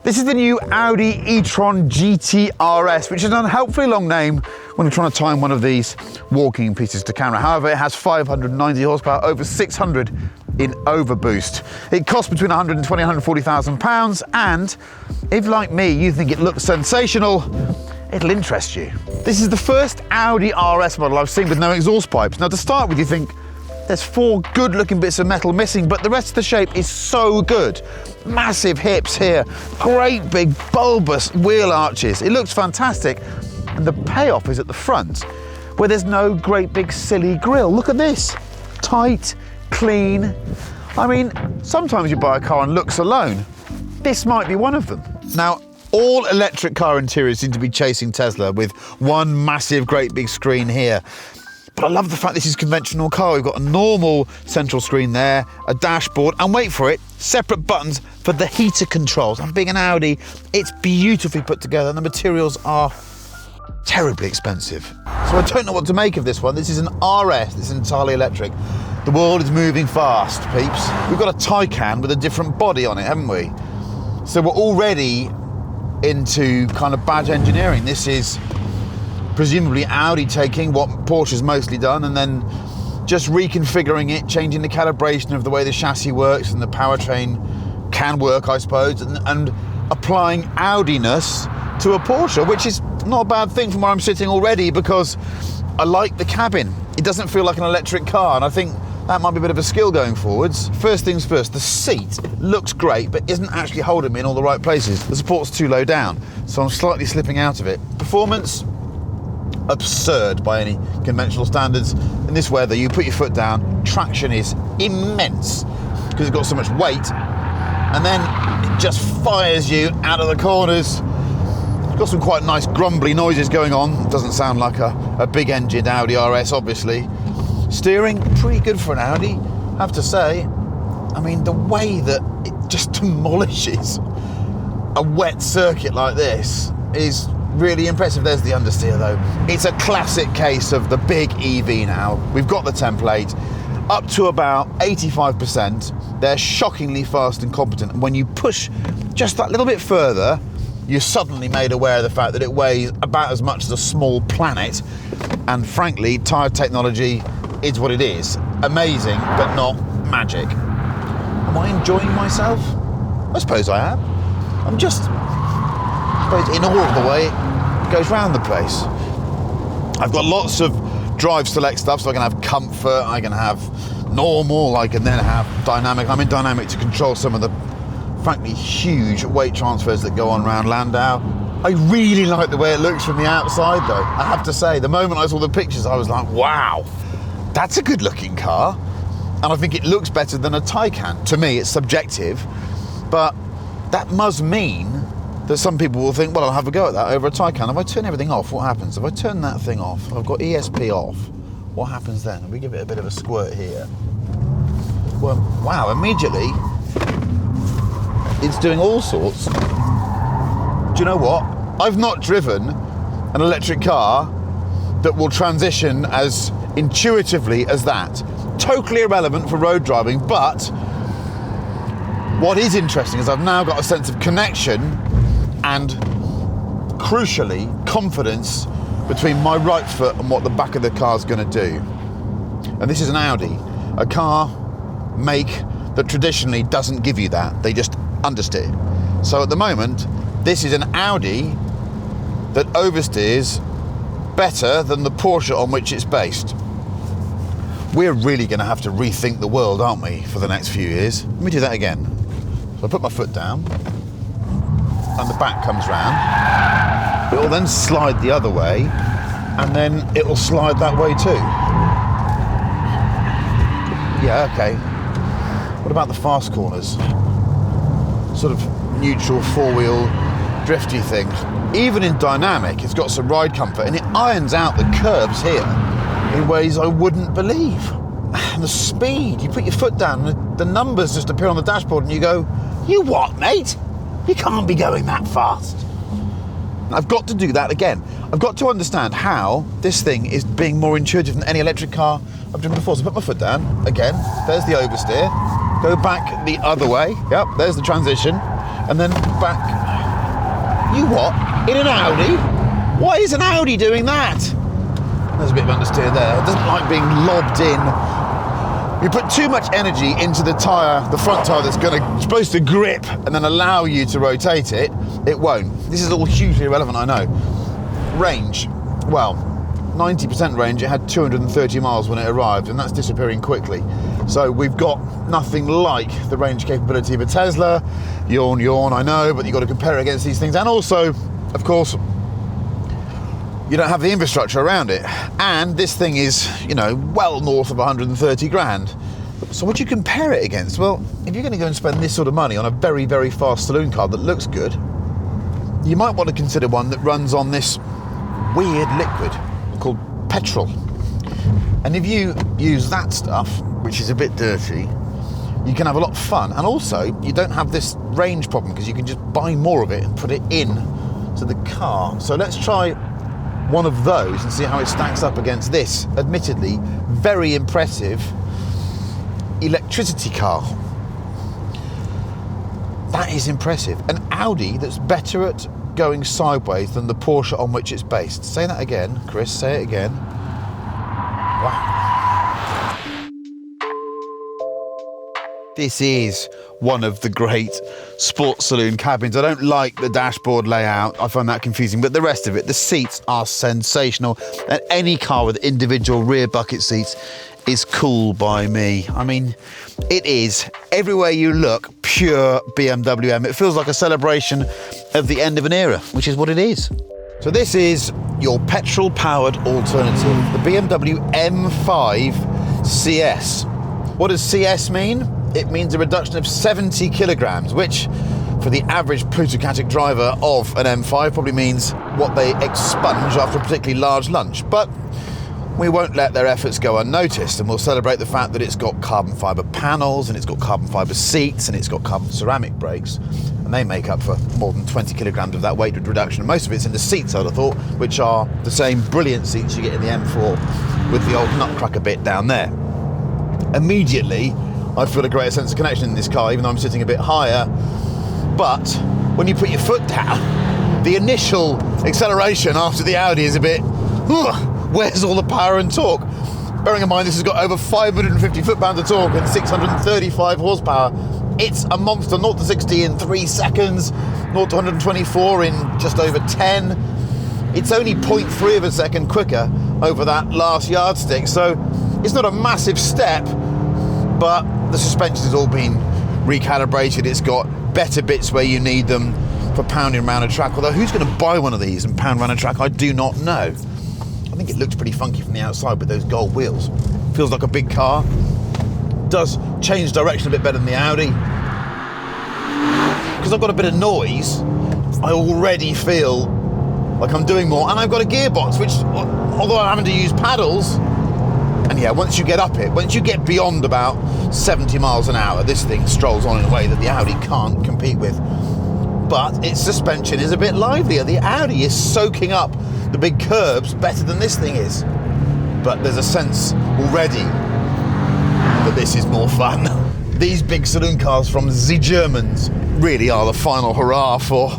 This is the new Audi E-Tron GT RS, which is an unhelpfully long name when you're trying to time one of these walking pieces to camera. However, it has 590 horsepower, over 600 in overboost. It costs between 120 and 140,000 pounds, and if, like me, you think it looks sensational, it'll interest you. This is the first Audi RS model I've seen with no exhaust pipes. Now, to start with, you think, there's 4 good-looking bits of metal missing, but the rest of the shape is so good. Massive hips here, great big bulbous wheel arches. It looks fantastic, and the payoff is at the front, where there's no great big silly grille. Look at this, tight, clean. I mean, sometimes you buy a car and looks alone. This might be one of them. Now, all electric car interiors seem to be chasing Tesla with one massive, great big screen here. But I love the fact this is a conventional car. We've got a normal central screen there, a dashboard, and wait for it, separate buttons for the heater controls. And being an Audi, it's beautifully put together, and the materials are terribly expensive. So I don't know what to make of this one. This is an RS, this is entirely electric. The world is moving fast, peeps. We've got a Taycan with a different body on it, haven't we? So we're already into kind of badge engineering. This is presumably Audi taking what Porsche's mostly done and then just reconfiguring it, changing the calibration of the way the chassis works and the powertrain can work, I suppose, and applying Audi-ness to a Porsche, which is not a bad thing from where I'm sitting already, because I like the cabin. It doesn't feel like an electric car, and I think that might be a bit of a skill going forwards. First things first, the seat looks great, but isn't actually holding me in all the right places. The support's too low down, so I'm slightly slipping out of it. Performance, absurd by any conventional standards. In this weather, you put your foot down, traction is immense because it's got so much weight, and then it just fires you out of the corners. It's got some quite nice grumbly noises going on. It doesn't sound like a big engined Audi RS, obviously. Steering, pretty good for an Audi, I have to say. I mean, the way that it just demolishes a wet circuit like this is really impressive. There's the understeer though. It's a classic case of the big EV now. We've got the template up to about 85%. They're shockingly fast and competent. And when you push just that little bit further, you're suddenly made aware of the fact that it weighs about as much as a small planet. And frankly, tyre technology is what it is. Amazing, but not magic. Am I enjoying myself? I suppose I am. I'm just in awe of the way it goes round the place. I've got lots of drive select stuff, so I can have comfort, I can have normal, I can then have dynamic. I'm in dynamic to control some of the frankly huge weight transfers that go on around Landau. I really like the way it looks from the outside though. I have to say, the moment I saw the pictures, I was like, wow, that's a good looking car. And I think it looks better than a Taycan. To me, it's subjective, but that must mean that some people will think, well, I'll have a go at that over a Taycan. If I turn everything off, what happens? If I turn that thing off, I've got ESP off, what happens then? If we give it a bit of a squirt here. Well, wow, immediately, it's doing all sorts. Do you know what? I've not driven an electric car that will transition as intuitively as that. Totally irrelevant for road driving, but what is interesting is I've now got a sense of connection and, crucially, confidence between my right foot and what the back of the car is going to do. And this is an Audi, a car make that traditionally doesn't give you that. They just understeer. So at the moment, this is an Audi that oversteers better than the Porsche on which it's based. We're really going to have to rethink the world, aren't we, for the next few years? Let me do that again. So I put my foot down, and the back comes round. It will then slide the other way, and then it will slide that way too. Yeah, okay. What about the fast corners? Sort of neutral four-wheel drifty thing. Even in dynamic, it's got some ride comfort, and it irons out the curves here in ways I wouldn't believe. And the speed, you put your foot down, and the numbers just appear on the dashboard, and you go, you what, mate? You can't be going that fast. I've got to do that again. I've got to understand how this thing is being more intuitive than any electric car I've driven before. So put my foot down, again, there's the oversteer, go back the other way, yep, there's the transition, and then back You what? In an Audi? Why is an Audi doing that? There's a bit of understeer there. It doesn't like being lobbed in. You put too much energy into the tyre, the front tyre that's supposed to grip and then allow you to rotate it, it won't. This is all hugely irrelevant, I know. Range, well, 90% range, it had 230 miles when it arrived, and that's disappearing quickly. So we've got nothing like the range capability of a Tesla. Yawn, yawn, I know, but you've got to compare it against these things. And also, of course, you don't have the infrastructure around it. And this thing is, you know, well north of 130 grand. So what do you compare it against? Well, if you're going to go and spend this sort of money on a very, very fast saloon car that looks good, you might want to consider one that runs on this weird liquid called petrol. And if you use that stuff, which is a bit dirty, you can have a lot of fun. And also, you don't have this range problem because you can just buy more of it and put it in to the car. So let's try one of those and see how it stacks up against this, admittedly, very impressive electricity car. That is impressive. An Audi that's better at going sideways than the Porsche on which it's based. Say that again, Chris, say it again. Wow. This is one of the great sports saloon cabins. I don't like the dashboard layout. I find that confusing, but the rest of it, the seats are sensational. And any car with individual rear bucket seats is cool by me. I mean, it is, everywhere you look, pure BMW M. It feels like a celebration of the end of an era, which is what it is. So this is your petrol-powered alternative, the BMW M5 CS. What does CS mean? It means a reduction of 70 kilograms, which for the average plutocratic driver of an M5 probably means what they expunge after a particularly large lunch. But we won't let their efforts go unnoticed, and we'll celebrate the fact that it's got carbon fibre panels, and it's got carbon fibre seats, and it's got carbon ceramic brakes, and they make up for more than 20 kilograms of that weight reduction. And most of it's in the seats, I'd have thought, which are the same brilliant seats you get in the M4 with the old nutcracker bit down there. Immediately, I feel a greater sense of connection in this car, even though I'm sitting a bit higher. But when you put your foot down, the initial acceleration after the Audi is a bit, where's all the power and torque? Bearing in mind this has got over 550 foot-pounds of torque and 635 horsepower. It's a monster. 0 to 60 in 3 seconds, 0 to 124 in just over 10. It's only 0.3 of a second quicker over that last yardstick, so it's not a massive step, but the suspension has all been recalibrated. It's got better bits where you need them for pounding around a track. Although who's going to buy one of these and pound around a track, I do not know. I think it looks pretty funky from the outside with those gold wheels. Feels like a big car. Does change direction a bit better than the Audi. Because I've got a bit of noise, I already feel like I'm doing more. And I've got a gearbox, which, although I'm having to use paddles, and yeah, once you get up it, once you get beyond about 70 miles an hour, this thing strolls on in a way that the Audi can't compete with. But its suspension is a bit livelier. The Audi is soaking up the big curbs better than this thing is. But there's a sense already that this is more fun. These big saloon cars from the Germans really are the final hurrah for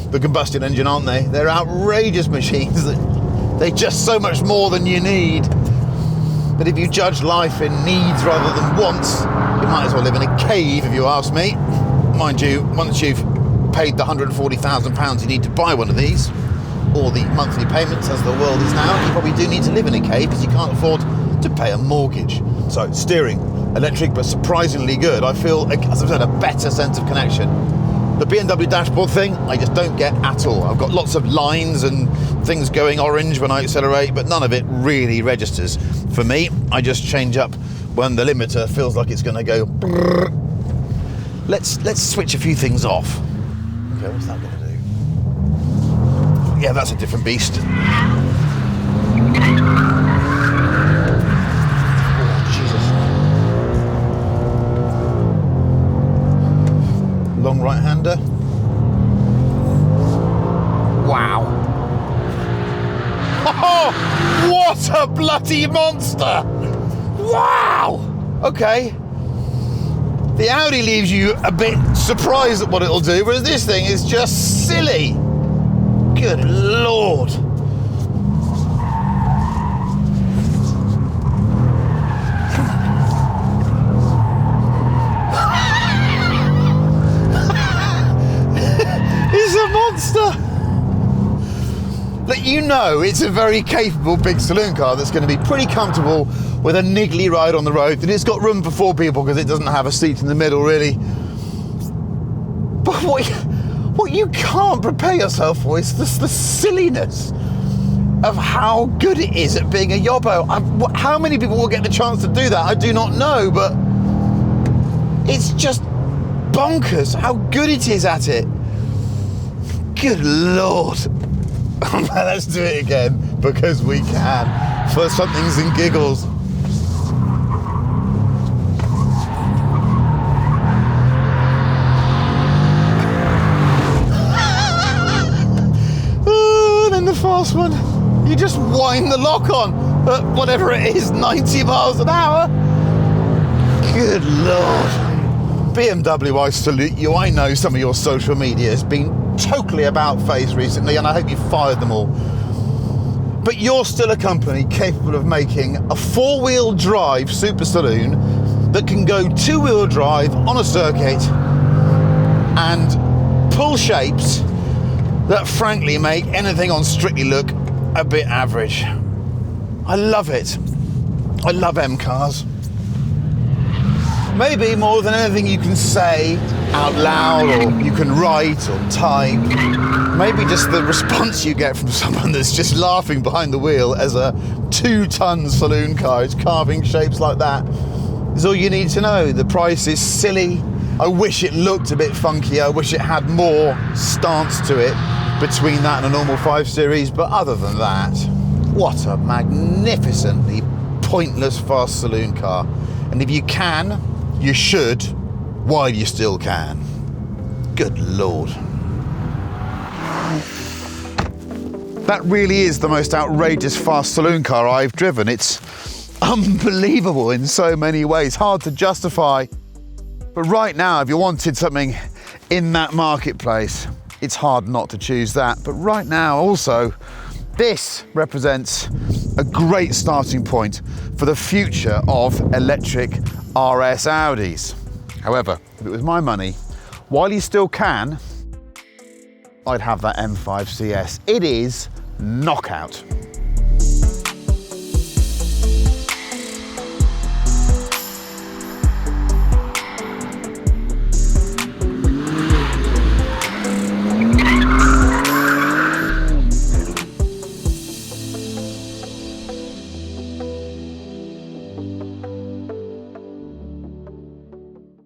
the combustion engine, aren't they? They're outrageous machines. They're just so much more than you need. But if you judge life in needs rather than wants, you might as well live in a cave, if you ask me. Mind you, once you've paid the £140,000 you need to buy one of these, or the monthly payments as the world is now, you probably do need to live in a cave because you can't afford to pay a mortgage. So steering, electric, but surprisingly good. I feel, as I've said, a better sense of connection. The BMW dashboard thing, I just don't get at all. I've got lots of lines and things going orange when I accelerate, but none of it really registers. For me, I just change up when the limiter feels like it's going to go brrr. Let's switch a few things off. Okay, what's that going to do? Yeah, that's a different beast. Oh, Jesus. Long right-hander. Wow. Oh, what a bloody monster! Wow! Okay. The Audi leaves you a bit surprised at what it'll do, whereas this thing is just silly. Good Lord. He's a monster. Look, you know it's a very capable big saloon car that's going to be pretty comfortable with a niggly ride on the road, and it's got room for 4 people because it doesn't have a seat in the middle, really. But what you can't prepare yourself for is the silliness of how good it is at being a yobbo. How many people will get the chance to do that? I do not know, but it's just bonkers how good it is at it. Good Lord. Let's do it again, because we can, for somethings and giggles. And then the fast one, you just wind the lock on at whatever it is, 90 miles an hour. Good Lord. BMW, I salute you. I know some of your social media has been totally about face recently, and I hope you fired them all. But you're still a company capable of making a 4-wheel drive super saloon that can go 2-wheel drive on a circuit and pull shapes that frankly make anything on Strictly look a bit average. I love it. I love M cars. Maybe more than anything you can say out loud or you can write or type. Maybe just the response you get from someone that's just laughing behind the wheel as a 2-ton saloon car is carving shapes like that is all you need to know. The price is silly. I wish it looked a bit funkier. I wish it had more stance to it between that and a normal 5 Series. But other than that, what a magnificently pointless fast saloon car. And if you can, you should, while you still can. Good Lord. That really is the most outrageous fast saloon car I've driven. It's unbelievable in so many ways, hard to justify. But right now, if you wanted something in that marketplace, it's hard not to choose that. But right now also, this represents a great starting point for the future of electric RS Audis. However, if it was my money, while you still can, I'd have that M5 CS. It is knockout.